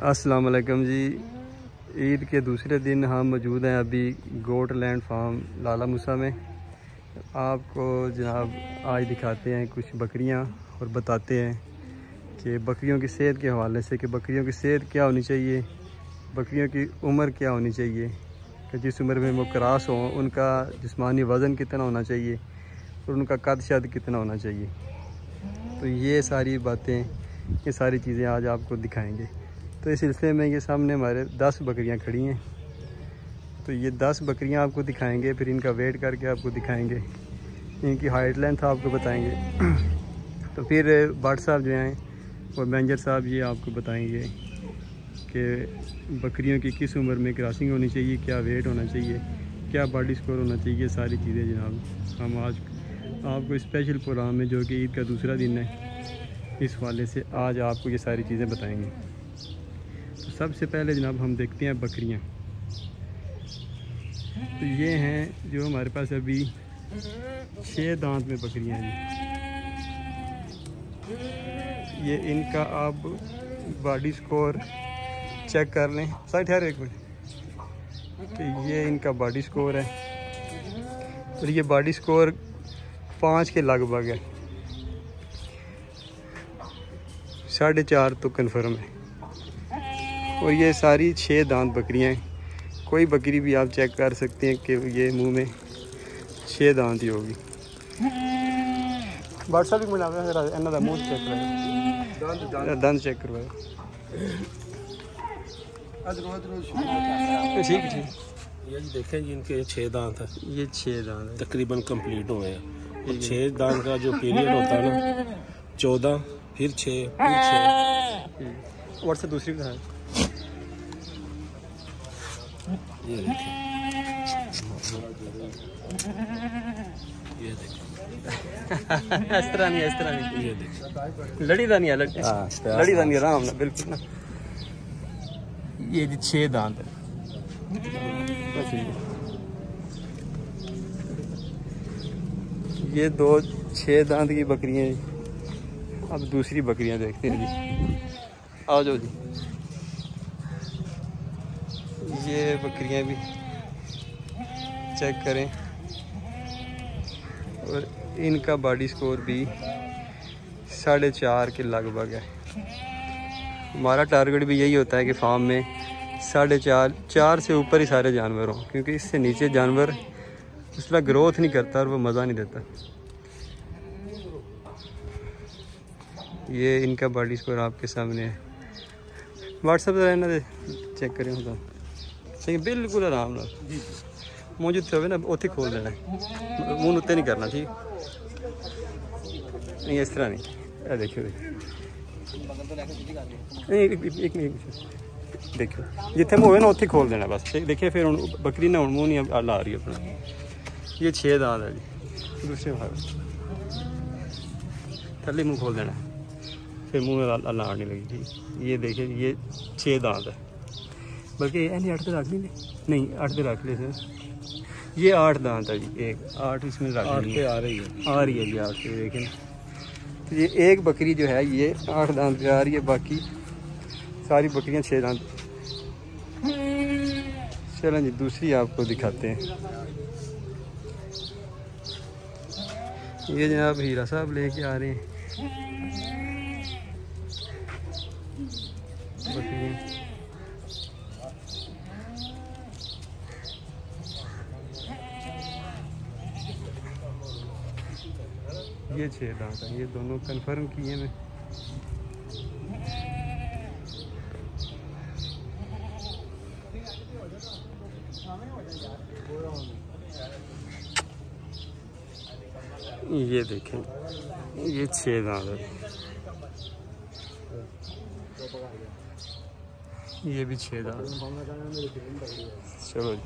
अस्सलाम वालेकुम जी। ईद के दूसरे दिन हम मौजूद हैं अभी गोट लैंड फार्म लाला मूसा में। आपको जनाब आज दिखाते हैं कुछ बकरियां और बताते हैं कि बकरियों की सेहत के हवाले से कि बकरियों की सेहत क्या होनी चाहिए, बकरियों की उम्र क्या होनी चाहिए, कि जिस उम्र में वो क्रॉस हों उनका जिस्मानी वज़न कितना होना चाहिए और उनका कद शाद कितना होना चाहिए। तो ये सारी बातें, ये सारी चीज़ें आज आपको दिखाएंगे। तो इस सिलसिले में ये सामने हमारे 10 बकरियां खड़ी हैं, तो ये 10 बकरियां आपको दिखाएंगे, फिर इनका वेट करके आपको दिखाएंगे, इनकी हाइट लेंथ आपको बताएंगे। तो फिर भट्ट साहब जो हैं और मैनेजर साहब ये आपको बताएंगे कि बकरियों की किस उम्र में क्रॉसिंग होनी चाहिए, क्या वेट होना चाहिए, क्या बॉडी स्कोर होना चाहिए, सारी चीज़ें जनाब हम आज आपको स्पेशल प्रोग्राम में जो कि ईद का दूसरा दिन है इस वाले से आज आपको ये सारी चीज़ें बताएंगे। तो सबसे पहले जनाब हम देखते हैं बकरियां। तो ये हैं जो हमारे पास अभी 6 दांत में बकरियां हैं जी। ये इनका आप बॉडी स्कोर चेक कर लें। साइड ठहर एक मिनट। तो ये इनका बॉडी स्कोर है और ये बॉडी स्कोर 5 के लगभग है, 4.5 तो कन्फर्म है। और ये सारी 6 दांत बकरियां हैं। कोई बकरी भी आप चेक कर सकते हैं कि ये मुंह में 6 दांत ही होगी। व्हाट्सएप भी मिला इन्हों का मुँह चेक करवाया, दंद चेक करवाया। ठीक ठीक। ये देखें जी इनके 6 दांत है, ये 6 दांत है, तकरीबन कंप्लीट हुए हैं। 6 दांत का जो पीरियड होता है ना, 14 फिर 6 फिर 6। व्हाट्सएप दूसरी बताएं। ये देखें, ये देखें। इस तरह नहीं, इस तरह नहीं, ये देखें, लड़ी दा नहीं है, लड़ी दा नहीं, आराम ना, बिल्कुल ना। ये जी 6 दांत है। ये 2 6 दांत की बकरियां हैं। अब दूसरी बकरियां देखते हैं जी। आ जाओ जी। ये बकरियां भी चेक करें और इनका बॉडी स्कोर भी 4.5 के लगभग है। हमारा टारगेट भी यही होता है कि फार्म में 4.5 से ऊपर ही सारे जानवर हों, क्योंकि इससे नीचे जानवर उस तरह ग्रोथ नहीं करता और वो मज़ा नहीं देता। ये इनका बॉडी स्कोर आपके सामने है। व्हाट्सएप पर रहना दे चेक करें होता सही, बिल्कुल आराम ना। मुँह जितने हो ना उत्थे खोल देना है, मुँह उत्ते नहीं करना, ठीक नहीं, इस तरह नहीं। देखियो एक मिनट देखियो, जिथे मुँह ना उत्थे खोल देना बस। देखिए फिर बकरी ना मुँह नहीं ला रही अपना। ये 6 दांत है जी। दूसरे थल्ले मुँह खोल देना, फिर मुँह में लाड़ नहीं लगी, ठीक। ये देखिए ये 6 दांत है, बल्कि 8 तो रख ली नहीं, 8 तो रख ले सर। ये 8 दांत है जी, 8 इसमें रख ली, आ रही है जी 8 पे देखें। तो ये एक बकरी जो है ये 8 दांत पे आ रही है, बाकी सारी बकरियां 6 दांत। चलें जी दूसरी आपको दिखाते हैं। ये जनाब हीरा साहब लेके आ रहे हैं बकरियां। ये 6 दांत हैं, ये दोनों कंफर्म किए मैं। ये देखें ये 6 दांत है, ये भी 6 दांत। चलो जी।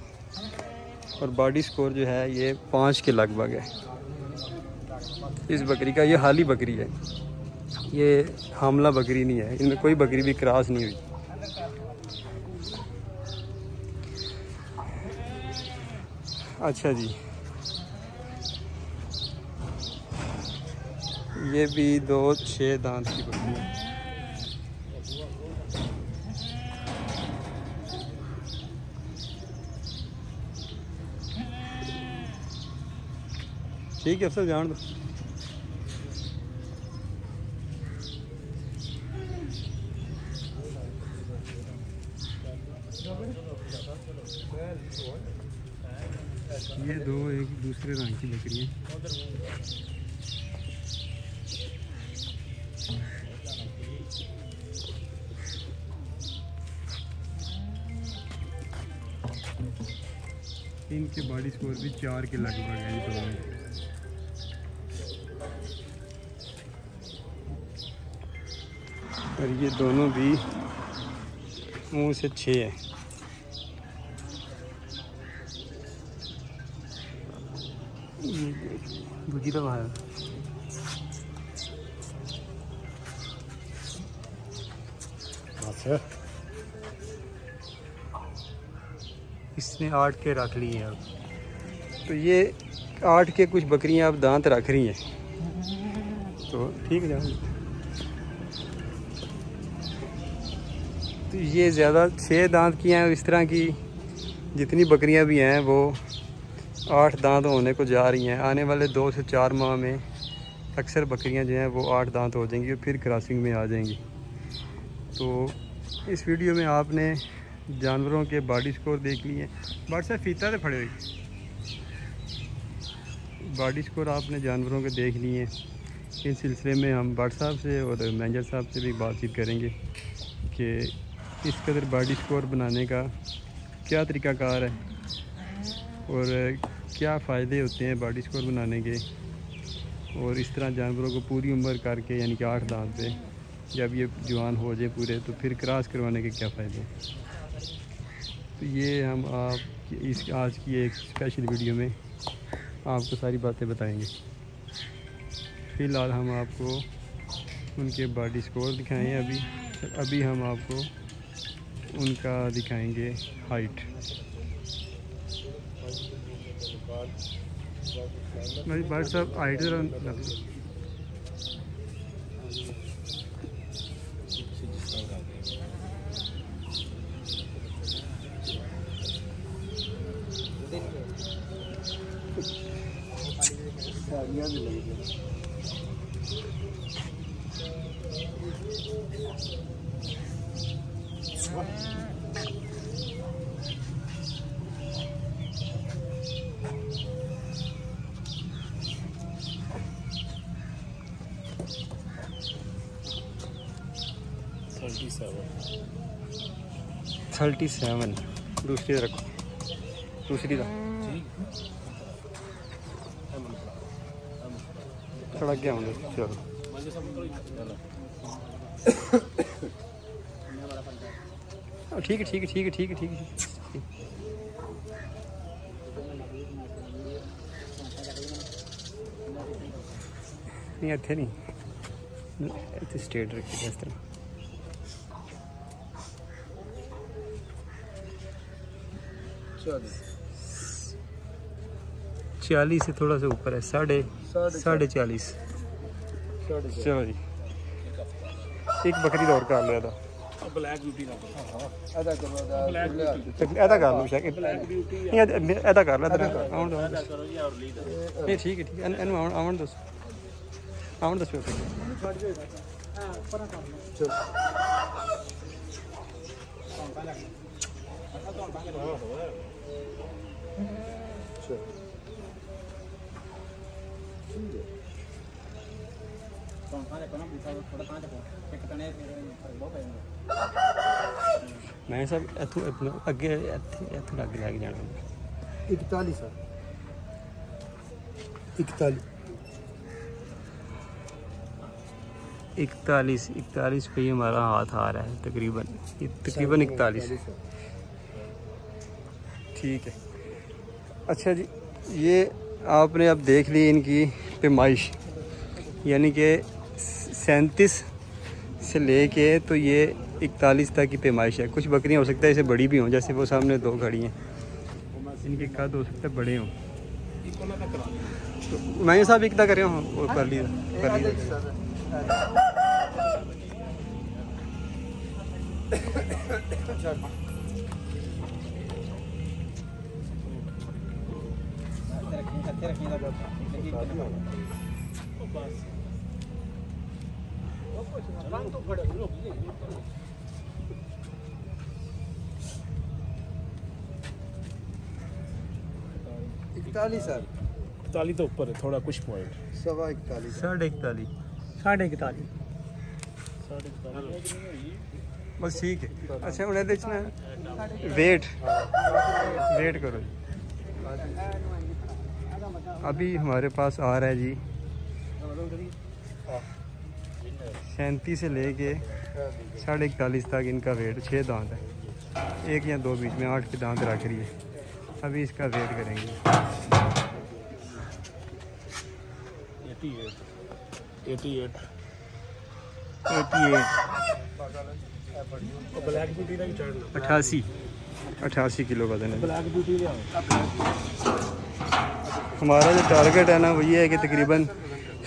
और बॉडी स्कोर जो है ये 5 के लगभग है इस बकरी का। ये हाली बकरी है, ये हामला बकरी नहीं है, इनमें कोई बकरी भी क्रॉस नहीं हुई। अच्छा जी, ये भी 2 6 दांत की बकरी है। ठीक है अफसर जान दो। ये दो एक दूसरे रंग की बकरियाँ। इनके बॉडी स्कोर भी 4 के लगभग है ये दोनों। और ये दोनों भी मुंह से 6 है। दूसरी तो है इसने 8 के रख लिए अब। तो ये 8 के कुछ बकरियां अब दांत रख रही हैं, तो ठीक है। तो ये ज़्यादा 6 दांत की हैं और इस तरह की जितनी बकरियां भी हैं वो 8 दांत होने को जा रही हैं। आने वाले 2 से 4 माह में अक्सर बकरियां जो हैं वो 8 दांत हो जाएंगी और फिर क्रॉसिंग में आ जाएंगी। तो इस वीडियो में आपने जानवरों के बॉडी स्कोर देख लिए। बट साहब फीता से फड़े हुई बॉडी स्कोर आपने जानवरों के देख लिए। इस सिलसिले में हम भट्ट साहब से और मैनेजर साहब से भी बातचीत करेंगे कि इस कदर बॉडी स्कोर बनाने का क्या तरीक़ाकार है और क्या फ़ायदे होते हैं बॉडी स्कोर बनाने के, और इस तरह जानवरों को पूरी उम्र करके यानी कि 8 दांत पे जब ये जवान हो जाए पूरे तो फिर क्रॉस करवाने के क्या फ़ायदे हैं। तो ये हम आप इस आज की एक स्पेशल वीडियो में आपको सारी बातें बताएंगे। फ़िलहाल हम आपको उनके बॉडी स्कोर दिखाएं। अभी हम आपको उनका दिखाएंगे हाइट। भाई साहब हाइट थर्टी सेवन। दूसरी रखो, दूसरी रखो थोड़ा क्या होंगे। चलो ठीक है ठीक है ठीक है ठीक है ठीक है। नहीं इतने नहीं, इतने स्ट्रेट रखिए इस तरह। चालीस से थोड़ा सा ऊपर है, 40.5। चलो जी एक बकरी और कर लिया था। ऐदा कर लो शायद ऐदा कर लिया नहीं ठीक है ठीक है। आवन दस आवन दस मैं सब अगे इतों लगे लैके जाना। 41 41 पे हमारा हाथ आ रहा है तकरीबन 41। ठीक है अच्छा जी। ये आपने अब देख ली इनकी पैमाइश, यानी कि 37 से लेके तो ये 41 तक की पैमाइश है। कुछ बकरियां हो सकता है इसे बड़ी भी हों, जैसे वो सामने 2 खड़ी हैं, इनके कद हो सकता है बड़े हों। तो मैं साहब इकदा कर रहा हूँ वो कर लीजिए। सर 41 तो ऊपर है थोड़ा कुछ पॉइंट। 41 साढ़े 41 बस ठीक है। अच्छा उन्हें देखना वेट करो। अभी हमारे पास आ रहा है जी 37 से लेके 41.5 तक इनका वेट। 6 दांत है, 1 या 2 बीच में, 8 के दांत रख रही है। अभी इसका वेट करेंगे। 88 88 किलो वजन है। ब्लैक ब्यूटी ले आओ। हमारा जो टारगेट है ना वो ये है कि तकरीबन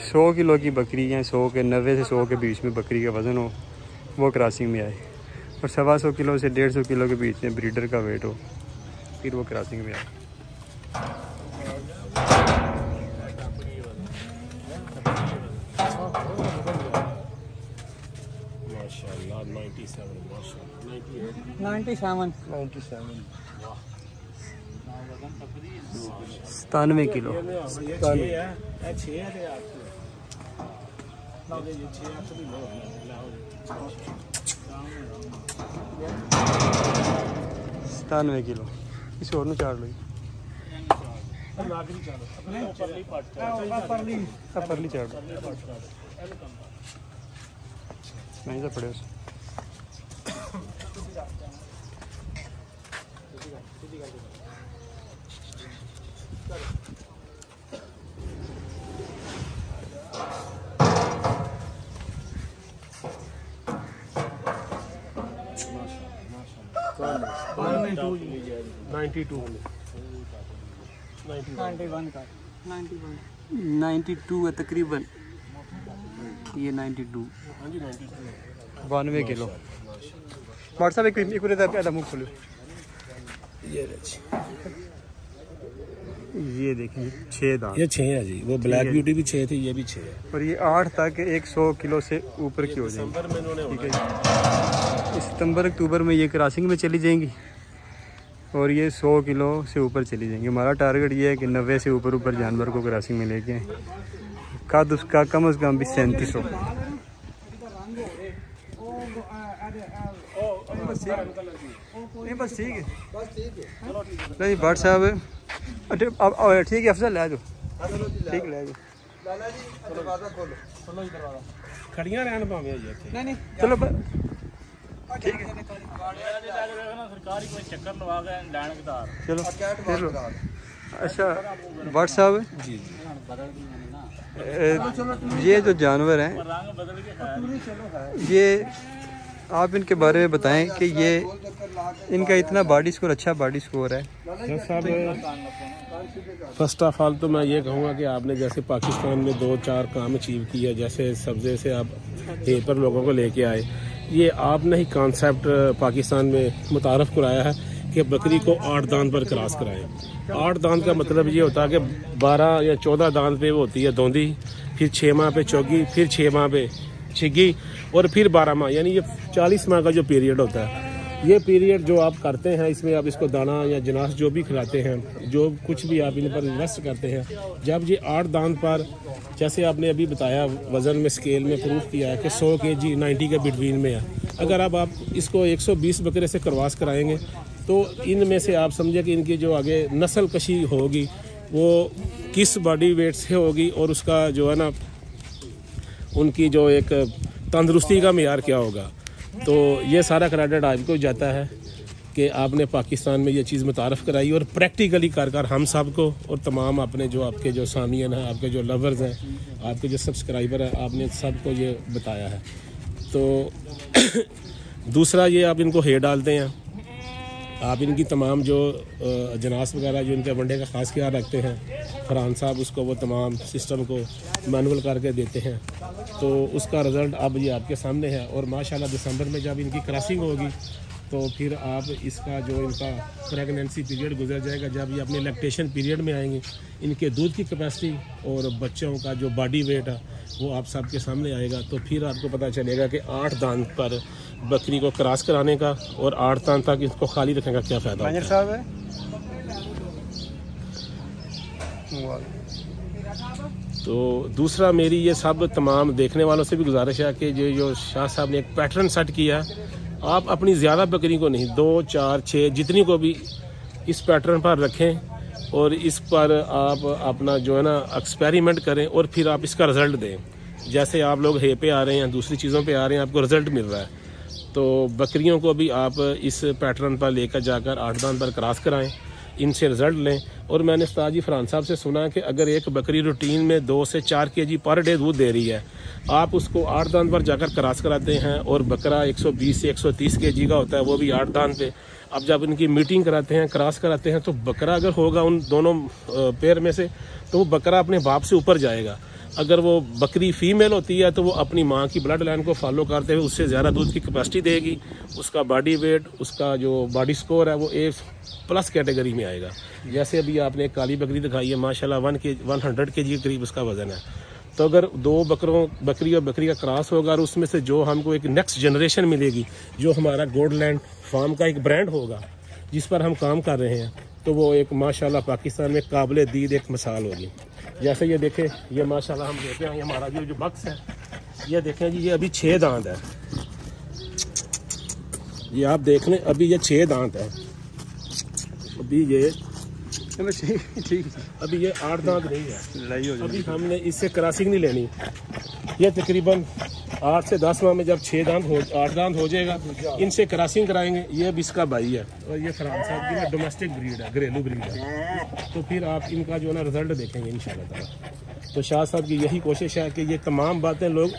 100 किलो की बकरी या 100 के 90 से 100 के बीच में बकरी का वज़न हो, वो क्रॉसिंग में आए। और 125 किलो से 150 किलो के बीच में ब्रीडर का वेट हो, फिर वो क्रॉसिंग में आए। माशाल्लाह 97 माशाल्लाह 97 किलो। ये 6 है, ये 6 है ते आपको ये 6 आपको भी लो। 97 किलो। इस और चाड़ लो। परली चाड़ नहीं तो पड़े 92 है तकरीबन। ये 92 92 किलो। व्हाट्सएप एक मुँह खोलो। ये देखिए 6 दांत। ये 6 है जी। वो ब्लैक ब्यूटी भी 6 थी, ये भी 6 है। और ये 8 तक 100 किलो से ऊपर की हो जाएगी। ठीक है, सितंबर अक्टूबर में ये क्रॉसिंग में चली जाएंगी और ये 100 किलो से ऊपर चली जाएंगी। हमारा टारगेट ये है कि 90 से ऊपर जानवर को क्रॉसिंग में लेके आए। कद उसका कम से कम भी 37 हो। बस ठीक है नहीं भट्ट साहब। अब ठीक है अफजल ले जाओ। ठीक ले जाओ। खड़ियां रहन पावे नहीं चलो ठीक है चलो चलो। अच्छा भट्ट साहब जी ये जो जानवर हैं ये आप इनके बारे में बताएं कि ये इनका इतना बॉडी स्कोर, अच्छा बॉडी स्कोर है। फर्स्ट ऑफ ऑल तो मैं ये कहूँगा कि आपने जैसे पाकिस्तान में 2-4 काम अचीव किया, जैसे सब्जे से आप पेपर लोगों को लेके आए, ये आपने ही कॉन्सेप्ट पाकिस्तान में मुतारफ़ कराया है कि बकरी को 8 दांत पर क्रॉस कराएं। 8 दांत का मतलब ये होता है कि 12 या 14 दांत पे वो होती है दोंदी, फिर 6 माह पे चौगी, फिर 6 माह पे छिगी और फिर 12 माह, यानी ये 40 माह का जो पीरियड होता है। ये पीरियड जो आप करते हैं इसमें आप इसको दाना या जनास जो भी खिलाते हैं, जो कुछ भी आप इन पर इन्वेस्ट करते हैं, जब ये 8 दांत पर, जैसे आपने अभी बताया वज़न में स्केल में प्रूफ किया है कि 100 kg 90 के बिटवीन में है। अगर अब आप इसको 120 बकरे से क्रॉस कराएंगे तो इनमें से आप समझे कि इनकी जो आगे नस्ल कशी होगी वो किस बॉडी वेट से होगी और उसका जो है ना उनकी जो एक तंदुरुस्ती का मेयार क्या होगा। तो ये सारा क्रेडिट आपको जाता है कि आपने पाकिस्तान में ये चीज़ मुतारफ़ कराई और प्रैक्टिकली कर हम सब को और तमाम अपने जो आपके जो सामियन हैं, आपके जो लवर्स हैं, आपके जो सब्सक्राइबर हैं, आपने सबको ये बताया है। तो दूसरा ये आप इनको हेयर डालते हैं, आप इनकी तमाम जो जनास वगैरह जो इनके वनडे का ख़ास ख्याल रखते हैं, फरहान साहब उसको वो तमाम सिस्टम को मैनुअल करके देते हैं। तो उसका रिज़ल्ट अब ये आपके सामने है। और माशाल्लाह दिसंबर में जब इनकी क्रॉसिंग होगी तो फिर आप इसका जो इनका प्रेगनेंसी पीरियड गुजर जाएगा, जब ये अपने लैक्टेशन पीरियड में आएंगे, इनके दूध की कैपेसिटी और बच्चों का जो बॉडी वेट है वो आप सबके सामने आएगा। तो फिर आपको पता चलेगा कि 8 दांत पर बकरी को क्रॉस कराने का और 8 दांत तक इसको खाली रखने का क्या फ़ायदा होता है। तो दूसरा मेरी ये सब तमाम देखने वालों से भी गुजारिश है कि जो शाह साहब ने एक पैटर्न सेट किया, आप अपनी ज़्यादा बकरी को नहीं, 2, 4, 6 जितनी को भी इस पैटर्न पर रखें और इस पर आप अपना जो है ना एक्सपेरिमेंट करें और फिर आप इसका रिज़ल्ट दें। जैसे आप लोग हे पे आ रहे हैं, दूसरी चीज़ों पे आ रहे हैं, आपको रिज़ल्ट मिल रहा है, तो बकरियों को भी आप इस पैटर्न पर लेकर जाकर 8 दांत पर क्रॉस कराएं, इनसे रिज़ल्ट लें। और मैंने उस्ताद जी फरहान साहब से सुना कि अगर एक बकरी रूटीन में 2 से 4 kg पर डे दूध दे रही है, आप उसको 8 दांत पर जाकर क्रॉस कराते हैं और बकरा 120 से 130 kg का होता है, वो भी 8 दांत पे। अब जब इनकी मीटिंग कराते हैं, क्रॉस कराते हैं, तो बकरा अगर होगा उन दोनों पैर में से, तो वो बकरा अपने बाप से ऊपर जाएगा। अगर वो बकरी फीमेल होती है तो वो अपनी माँ की ब्लड लाइन को फॉलो करते हुए उससे ज़्यादा दूध की कैपेसिटी देगी, उसका बॉडी वेट, उसका जो बॉडी स्कोर है वो A+ कैटेगरी में आएगा। जैसे अभी आपने एक काली बकरी दिखाई है, माशाल्लाह 100 kg के करीब उसका वजन है। तो अगर 2 बकरी और बकरी का क्रॉस होगा और उसमें से जो हमको एक नेक्स्ट जनरेशन मिलेगी, जो हमारा गोल्डलैंड फार्म का एक ब्रांड होगा जिस पर हम काम कर रहे हैं, तो वो एक माशाल्लाह पाकिस्तान में काबिल दीद एक मिसाल होगी। जैसे ये देखें, ये माशाल्लाह हम देते हैं, हमारा ये जो बक्स है, ये देखें जी, ये अभी 6 दांत है। ये आप देख लें, अभी ये 6 दांत है, अभी ये ठीक, अभी ये 8 दांत नहीं है। अभी हमने इससे क्रॉसिंग नहीं लेनी। ये तकरीबन 8 से 10 माह में जब 8 दांत हो जाएगा, इनसे क्रॉसिंग कराएंगे। ये अब इसका भाई है और ये फरहान साहब की डोमेस्टिक ब्रीड है, घरेलू ब्रीड है। तो फिर आप इनका जो है ना रिजल्ट देखेंगे इंशाल्लाह ताला। तो शाह साहब की यही कोशिश है कि ये तमाम बातें लोग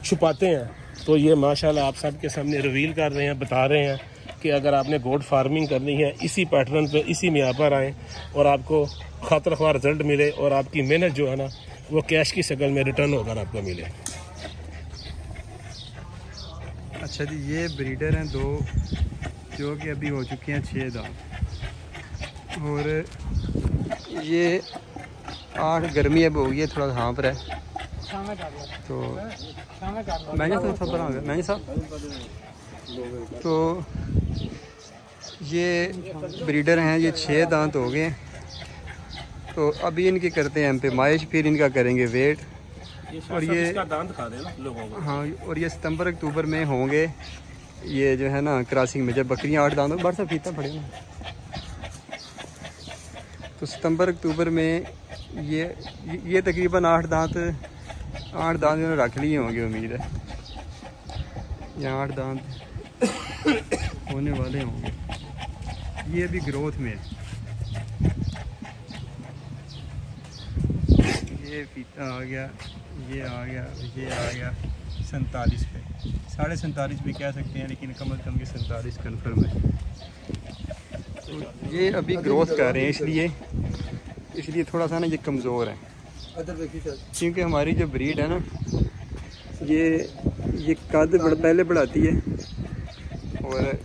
छुपाते हैं, तो ये माशाल्लाह आप सबके सामने रिवील कर रहे हैं, बता रहे हैं कि अगर आपने गोट फार्मिंग करनी है, इसी पैटर्न पे, इसी मियाँ पर आएँ और आपको खातिर ख्वाह रिजल्ट मिले और आपकी मेहनत जो है ना वो कैश की शक्ल में रिटर्न होकर आपको मिले। अच्छा जी, ये ब्रीडर हैं 2 जो कि अभी हो चुके हैं 6 दांत, और ये 8 गर्मी अब हो गई है, थोड़ा हाँप रहा है। तो महंगा तो सब बना महंगे साहब। तो ये ब्रीडर हैं, ये 6 दांत हो गए हैं। तो अभी इनके करते हैं पैमाइश, फिर इनका करेंगे वेट, और ये दांत खा देना लोगों को। हाँ, और ये सितंबर अक्टूबर में होंगे ये जो है ना क्रॉसिंग में, जब बकरियां 8 दांत बरसा फीता पड़े ना, तो सितंबर अक्टूबर में ये तकरीबन 8 दांत इन्होंने रख लिए होंगे, उम्मीद है यहाँ 8 दांत होने वाले होंगे। ये भी ग्रोथ में है। ये फीता आ गया, ये आ गया, ये आ गया 47 पे, 47.5 भी कह सकते हैं, लेकिन कम से कम ये 47 कन्फर्म है। तो ये अभी ग्रोथ कर रहे हैं, इसलिए थोड़ा सा ना ये कमज़ोर है, क्योंकि हमारी जो ब्रीड है ना ये कद पहले बढ़ाती है और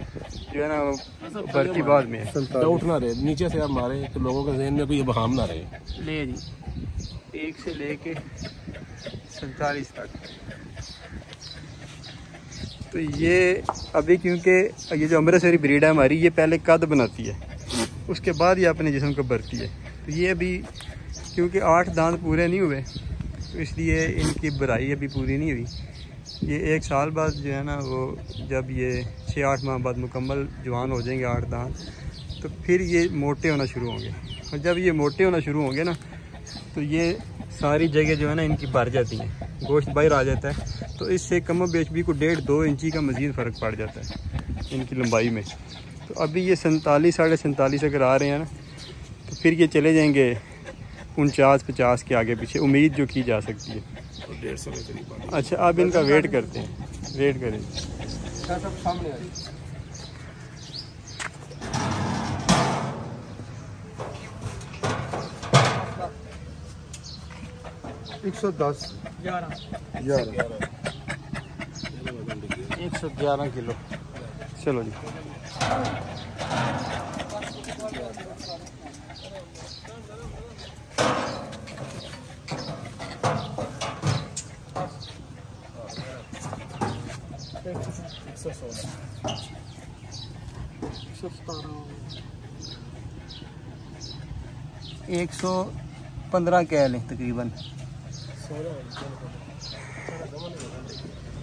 जो है ना बढ़ती बाद में। डाउट ना रहे, नीचे से आप मारे तो लोगों के जहन में कोई बहाम ना रहे। ले जी 1 से लेके 47 तक। तो ये अभी क्योंकि ये जो अमृतसरी ब्रीड है हमारी, ये पहले कद बनाती है, उसके बाद ये अपने जिस्म को भरती है। तो ये अभी क्योंकि 8 दांत पूरे नहीं हुए, तो इसलिए इनकी भराई अभी पूरी नहीं हुई। ये 1 साल बाद जो है ना, वो जब ये 6-8 माह बाद मुकम्मल जवान हो जाएंगे 8 दांत, तो फिर ये मोटे होना शुरू होंगे। और जब ये मोटे होना शुरू होंगे ना, तो ये सारी जगह जो है ना इनकी भर जाती हैं, गोश्त बाहर आ जाता है। तो इससे कम बेच भी को 1.5-2 इंची का मज़ीद फ़र्क पड़ जाता है इनकी लंबाई में। तो अभी ये 47-47.5 अगर आ रहे हैं ना, तो फिर ये चले जाएंगे 49-50 के आगे पीछे, उम्मीद जो की जा सकती है। 150 के करीब। अच्छा, अब इनका वेट करते हैं, वेट करें। सामने 110 111 किलो। चलो जी। एक 115 कैल है तकरीबन।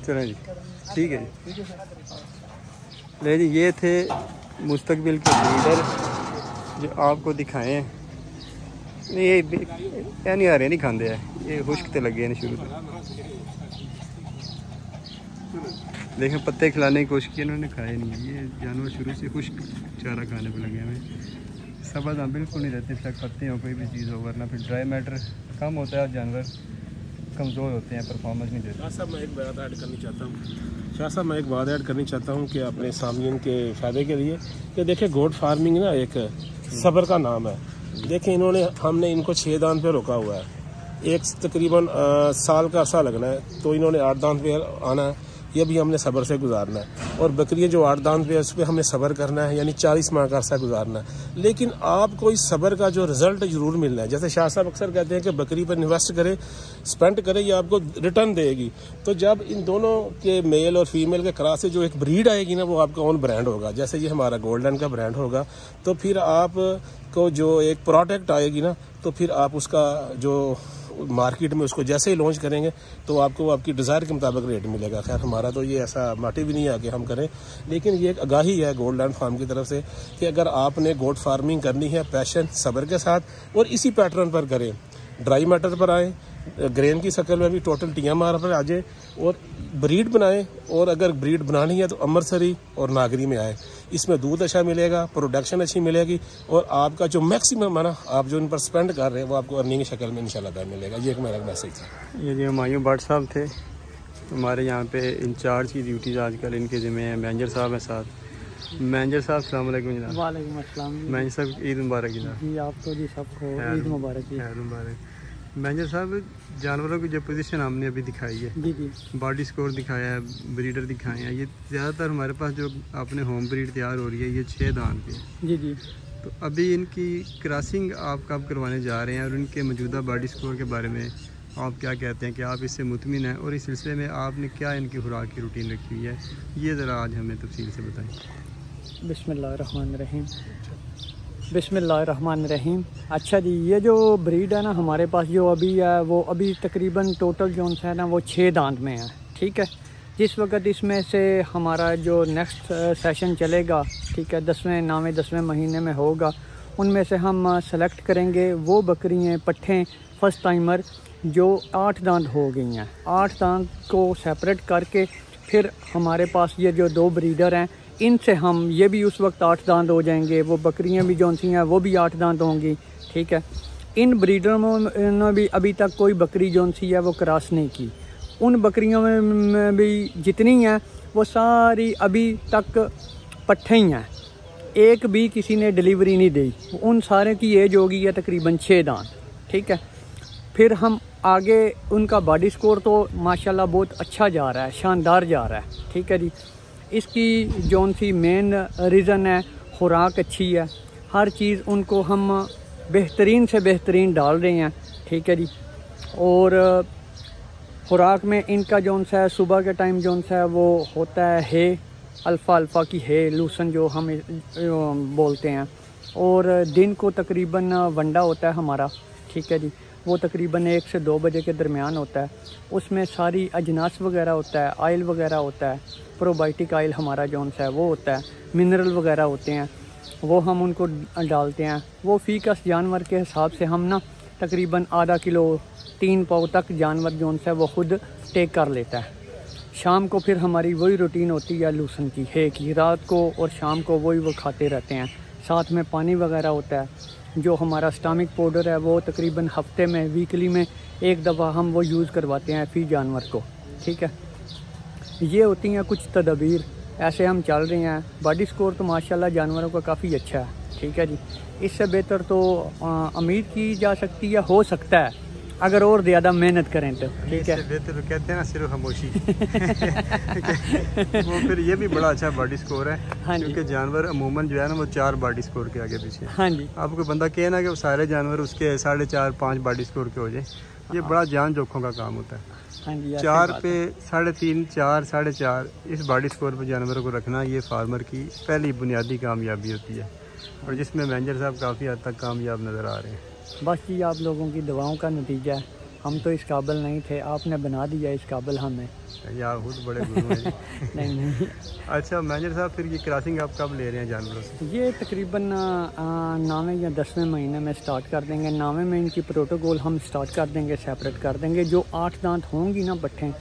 चलो जी, ठीक है जी। ले जी, ये थे मुस्तकबिल के लीडर जो आपको दिखाए हैं। ये नहीं आ रहे, नहीं खाते हैं, ये खुश्क लगे हैं शुरू से। देखें, पत्ते खिलाने की कोशिश की, इन्होंने खाए नहीं। ये जानवर शुरू से खुश्क चारा खाने पर लगे हुए। सबज हम बिल्कुल नहीं रहते, तक पत्ते हो कोई भी चीज़ हो, वरना फिर ड्राई मैटर कम होता है और जानवर कमज़ोर होते हैं, परफॉर्मेंस नहीं देते। शाह साहब, मैं एक बात ऐड करनी चाहता हूँ कि अपने सामयीन के फ़ायदे के लिए कि देखिए, गोट फार्मिंग ना एक सब्र का नाम है। देखिए, हमने इनको 6 दांत पे रोका हुआ है। एक तकरीबन साल का अर्सा लगना है, तो इन्होंने 8 दांत पे आना है। ये भी हमने सब्र से गुजारना है। और बकरी जो 8 दांत पे है, उस पर हमें सब्र करना है, यानी 40 माह का अर्सा गुजारना है। लेकिन आपको इस सब्र का जो रिजल्ट जरूर मिलना है। जैसे शाह साहब अक्सर कहते हैं कि बकरी पर इन्वेस्ट करे, स्पेंड करे, ये आपको रिटर्न देगी। तो जब इन दोनों के मेल और फीमेल के क्रॉस से जो एक ब्रीड आएगी ना, वो आपका ओन ब्रांड होगा। जैसे ये हमारा गोल्डन का ब्रांड होगा, तो फिर आपको जो एक प्रोडक्ट आएगी ना, तो फिर आप उसका जो मार्केट में उसको जैसे ही लॉन्च करेंगे, तो आपको आपकी डिज़ायर के मुताबिक रेट मिलेगा। खैर, हमारा तो ये ऐसा मोटिव भी नहीं है कि हम करें, लेकिन ये एक आगाही है गोल्डलैंड फार्म की तरफ से कि अगर आपने गोट फार्मिंग करनी है पैशन सब्र के साथ, और इसी पैटर्न पर करें, ड्राई मैटर पर आए, ग्रेन की शक्ल में भी टोटल TMR पर आ जाए, और ब्रीड बनाएं। और अगर ब्रीड बनानी है तो अमृतसरी और नागरी में आए। इसमें दूध अच्छा मिलेगा, प्रोडक्शन अच्छी मिलेगी, और आपका जो मैक्सिमम है ना, आप जो इन पर स्पेंड कर रहे हैं, वो आपको अर्निंग की शक्ल में इंशाल्लाह मिलेगा। ये एक मेरा मैसेज था। ये जो हुमायूं भट्ट साहब थे, हमारे यहाँ पे इंचार्ज की ड्यूटीज़ आजकल इनके ज़िम्मे हैं। मैनेजर साहब हैं साथ। मैनेजर साहब अस्सलाम वालेकुम जनाब। वालेकुम अस्सलाम। मैनेजर साहब, ईद मुबारक जनाब। जी, आपको जी सबको ईद मुबारक। ईद मुबारक। मैनेजर साहब, जानवरों की जो पोजीशन हमने अभी दिखाई है, जी जी, बॉडी स्कोर दिखाया है, ब्रीडर दिखाए हैं, ये ज़्यादातर हमारे पास जो अपने होम ब्रीड तैयार हो रही है, ये 6 दांत की है। जी जी। तो अभी इनकी क्रॉसिंग आप कब करवाने जा रहे हैं, और उनके मौजूदा बॉडी स्कोर के बारे में आप क्या कहते हैं कि आप इससे मुतमिन हैं, और इस सिलसिले में आपने क्या इनकी खुराक की रूटीन रखी हुई है, ये ज़रा आज हमें तफसील से बताएं। बिस्मिल्लाहिर्रहमानिर्रहीम। बिस्मिल्लाहिर्रहमानिर्रहीम। अच्छा जी, ये जो ब्रीड है ना हमारे पास जो अभी है, वो अभी तकरीबन टोटल जो है ना, वो 6 दांत में है। ठीक है, जिस वक्त इसमें से हमारा जो नेक्स्ट सेशन चलेगा, ठीक है, 10वें महीने में होगा, उनमें से हम सेलेक्ट करेंगे वो बकरियाँ पट्ठें फर्स्ट टाइमर जो 8 दांत हो गई हैं। 8 दांत को सेपरेट करके फिर हमारे पास ये जो 2 ब्रीडर हैं, इनसे हम ये भी उस वक्त 8 दांत हो जाएंगे। वो बकरियां भी जौन सी हैं वो भी 8 दांत होंगी। ठीक है, इन ब्रीडरों ने भी अभी तक कोई बकरी जौन सी है वो क्रॉस नहीं की। उन बकरियों में भी जितनी हैं वो सारी अभी तक पट्ठे ही हैं, एक भी किसी ने डिलीवरी नहीं दी। उन सारे की एज होगी है तकरीबन 6 दांत। ठीक है, फिर हम आगे उनका बॉडी स्कोर तो माशाल्लाह बहुत अच्छा जा रहा है, शानदार जा रहा है। ठीक है जी, इसकी जौन सी मेन रीज़न है, खुराक अच्छी है, हर चीज़ उनको हम बेहतरीन से बेहतरीन डाल रहे हैं। ठीक है जी, और खुराक में इनका जौन सा है, सुबह के टाइम जौन सा है वो होता है है अल्फ़ा की है लूसन जो हम बोलते हैं, और दिन को तकरीबन वंडा होता है हमारा। ठीक है जी, वो तकरीबन 1 से 2 बजे के दरमियान होता है। उसमें सारी अजनास वगैरह होता है, आयल वगैरह होता है, प्रोबायोटिक आयल हमारा जौन सा है वो होता है, मिनरल वगैरह होते हैं, वो हम उनको डालते हैं। वो फी का जानवर के हिसाब से हम ना तकरीबन आधा किलो 3 पाव तक जानवर जौन सा है वो खुद टेक कर लेता है। शाम को फिर हमारी वही रूटीन होती है लूसन की है कि रात को और शाम को वही वो खाते रहते हैं। साथ में पानी वगैरह होता है। जो हमारा स्टामिक पाउडर है वो तकरीबन हफ्ते में, वीकली में 1 दफ़ा हम वो यूज़ करवाते हैं फी जानवर को। ठीक है, ये होती हैं कुछ तदबीर, ऐसे हम चल रहे हैं। बॉडी स्कोर तो माशाल्लाह जानवरों का काफ़ी अच्छा है। ठीक है जी, इससे बेहतर तो उम्मीद की जा सकती है, हो सकता है, अगर और ज़्यादा मेहनत करें तो ठीक है। बेहतर तो कहते हैं ना सिर्फ खामोशी। वो फिर ये भी बड़ा अच्छा बॉडी स्कोर है। हाँ जी। क्योंकि जानवर अमूमन जो है ना वो 4 बॉडी स्कोर के आगे पीछे। हाँ जी। आपको बंदा कहे ना कि वो सारे जानवर उसके 4.5-5 बॉडी स्कोर के हो जाए, ये बड़ा जान जोखों का काम होता है। हाँ जी, 4 पे 3.5, 4, 4.5 इस बॉडी स्कोर पर जानवरों को रखना ये फार्मर की पहली बुनियादी कामयाबी होती है, और जिसमें मैनेजर साहब काफ़ी हद तक कामयाब नज़र आ रहे हैं। बस जी आप लोगों की दुआओं का नतीजा है। हम तो इस काबिल नहीं थे, आपने बना दिया इस काबिल हमें। या खुद बड़े गुरु हैं जी। नहीं। अच्छा मैनेजर साहब, फिर ये क्रॉसिंग आप कब ले रहे हैं जानवरों से? ये तकरीबन 9वें या 10वें महीने में स्टार्ट कर देंगे। 9वें में इनकी प्रोटोकॉल हम स्टार्ट कर देंगे, सेपरेट कर देंगे। जो 8 दांत होंगी ना पट्ठें,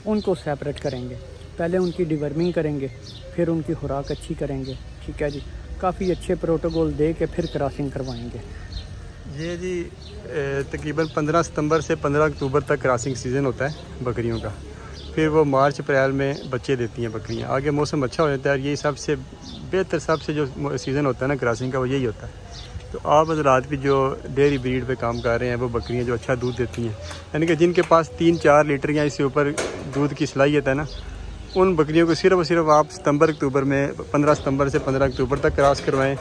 उनको सेपरेट करेंगे। पहले उनकी डिवर्मिंग करेंगे, फिर उनकी खुराक अच्छी करेंगे, ठीक है जी। काफ़ी अच्छे प्रोटोकॉल दे के फिर क्रॉसिंग करवाएंगे। ये जी तकरीबन 15 सितंबर से 15 अक्टूबर तक क्रॉसिंग सीज़न होता है बकरियों का। फिर वो मार्च अप्रैल में बच्चे देती हैं बकरियां। आगे मौसम अच्छा हो जाता है। यही सबसे बेहतर सबसे जो सीज़न होता है ना क्रॉसिंग का, वो यही होता है। तो आप हज़रात भी जो डेयरी ब्रीड पे काम कर रहे हैं, वो बकरियां जो अच्छा दूध देती हैं, यानी कि जिनके पास 3-4 लीटर या इससे ऊपर दूध की सलाहियत है ना, उन बकरियों को सिर्फ और सिर्फ आप सितंबर अक्टूबर में 15 सितंबर से 15 अक्टूबर तक क्रॉस करवाएं,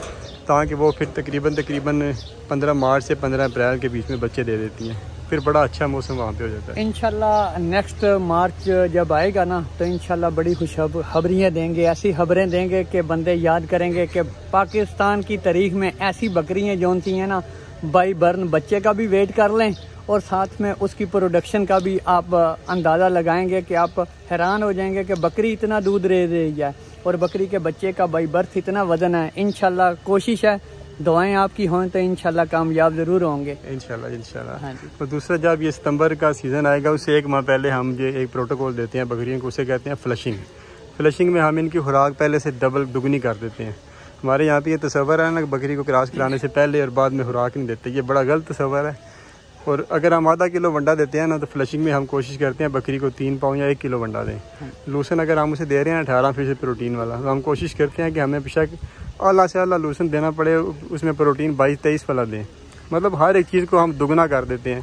ताकि वो फिर तकरीबन 15 मार्च से 15 अप्रैल के बीच में बच्चे दे देती हैं। फिर बड़ा अच्छा मौसम वहाँ पे हो जाता है। इंशाल्लाह नेक्स्ट मार्च जब आएगा ना, तो इंशाल्लाह बड़ी खुशखबरियाँ देंगे, ऐसी खबरें देंगे कि बंदे याद करेंगे कि पाकिस्तान की तारीख में ऐसी बकरियाँ जो सी हैं ना, बाई बर्न बच्चे का भी वेट कर लें, और साथ में उसकी प्रोडक्शन का भी आप अंदाज़ा लगाएंगे कि आप हैरान हो जाएंगे कि बकरी इतना दूध दे रही है और बकरी के बच्चे का बाई बर्थ इतना वजन है। इंशाल्लाह कोशिश है, दुआएं आपकी हों तो इंशाल्लाह कामयाब ज़रूर होंगे। इंशाल्लाह। हाँ जी। तो दूसरा, जब ये सितंबर का सीज़न आएगा उससे 1 माह पहले हम ये एक प्रोटोकॉल देते हैं बकरियों को, उसे कहते हैं फ्लशिंग। फ्लशिंग में हम इनकी खुराक पहले से दुगनी कर देते हैं। हमारे यहाँ पे ये तस्वर है ना, बकरी को क्रॉस कराने से पहले और बाद में खुराक नहीं देते, ये बड़ा गलत तस्वर है। और अगर हम आधा किलो वंडा देते हैं ना, तो फ्लशिंग में हम कोशिश करते हैं बकरी को 3 पाउंड या 1 किलो वंडा दें। लूसन अगर हम उसे दे रहे हैं 18% प्रोटीन वाला, तो हम कोशिश करते हैं कि हमें बेशक आला से आला लूसन देना पड़े, उसमें प्रोटीन 22-23 वाला दें। मतलब हर एक चीज़ को हम दुगना कर देते हैं,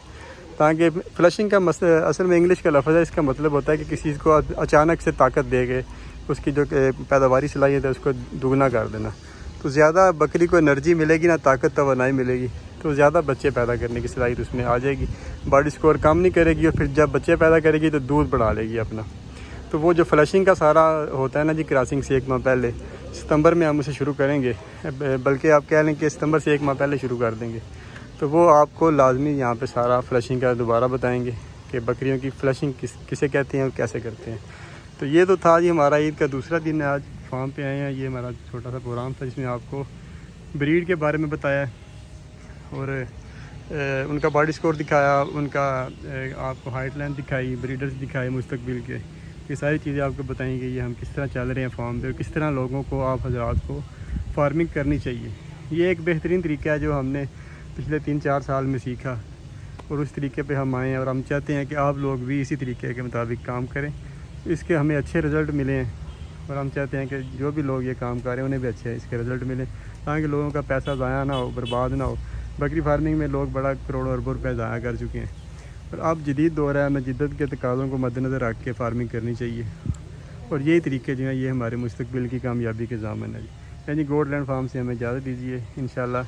ताकि फ्लशिंग का असल में इंग्लिश का लफ्ज़ है। इसका मतलब होता है कि किसी चीज़ को अचानक से ताकत दे के उसकी जो पैदावारी सलाहियत है उसको दुगना कर देना। तो ज़्यादा बकरी को एनर्जी मिलेगी ना, ताकत तवानाई मिलेगी, तो ज़्यादा बच्चे पैदा करने की सलाहियत उसमें आ जाएगी। बॉडी स्कोर कम नहीं करेगी, और फिर जब बच्चे पैदा करेगी तो दूध बढ़ा लेगी अपना। तो वो जो फ्लशिंग का सारा होता है ना जी, क्रॉसिंग से 1 माह पहले, सितंबर में हम उसे शुरू करेंगे, बल्कि आप कह लें कि सितंबर से 1 माह पहले शुरू कर देंगे। तो वो आपको लाजमी यहाँ पे सारा फ्लशिंग का दोबारा बताएंगे कि बकरियों की फ्लशिंग किसे कहते हैं और कैसे करते हैं। तो ये तो था जी हमारा ईद का दूसरा दिन है। आज फार्म पे आए हैं, ये हमारा छोटा सा प्रोग्राम था जिसमें आपको ब्रीड के बारे में बताया और उनका बॉडी स्कोर दिखाया, उनका आपको हाइट लेंथ दिखाई, ब्रीडर्स दिखाए मुस्तकबिल के। ये सारी चीज़ें आपको बताई गई है, हम किस तरह चल रहे हैं फार्म पे और किस तरह लोगों को, आप हजरात को फार्मिंग करनी चाहिए। ये एक बेहतरीन तरीका है जो हमने पिछले 3-4 साल में सीखा और उस तरीके पे हम आए हैं, और हम चाहते हैं कि आप लोग भी इसी तरीके के मुताबिक काम करें, इसके हमें अच्छे रिज़ल्ट मिले हैं। और हम चाहते हैं कि जो भी लोग ये काम कर रहे हैं उन्हें भी अच्छे इसके रिज़ल्ट मिले, ताकि लोगों का पैसा ज़ाया ना हो, बर्बाद ना हो। बकरी फार्मिंग में लोग बड़ा करोड़ों अरबों रुपये ज़ाया कर चुके हैं, और अब जदीद दौर है, हमें जिद्दत के तकाज़ों को मद्देनज़र रख के फार्मिंग करनी चाहिए। और यही तरीके जो हैं ये हमारे मुस्तकबिल की कामयाबी के ज़ामन है। यानी गोल्डलैंड फार्म से हमें इजाज़त दीजिए। इंशाल्लाह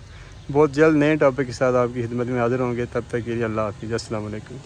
बहुत जल्द नए टॉपिक के साथ आपकी खिदमत में हाज़िर होंगे। तब तक के लिए अल्लाह हाफ़िज़, अस्सलाम वालेकुम।